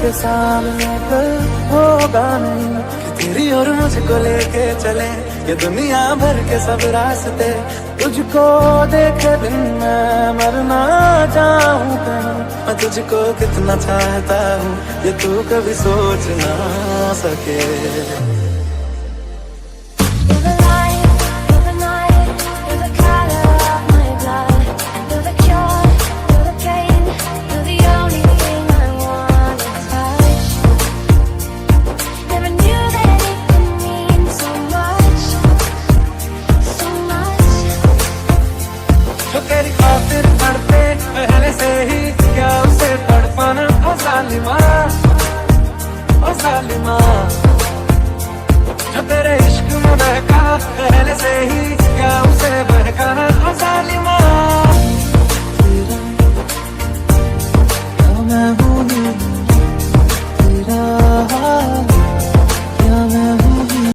के सामने कल होगा नहीं कि तेरी और मुझको लेके चले ये दुनिया भर के सब रास्ते। तुझको देखे बिन मैं मर ना जाऊं कहीं, मैं तुझको कितना चाहता हूँ ये तू कभी सोच ना सके। जो तेरी खातिर तड़पे पहले से ही, क्या उसे तड़पाना ओ जालिमा, ओ जालिमा। जो तेरे इश्क में बहका पहले से ही, क्या उसे बहकाना ओ जालिमा।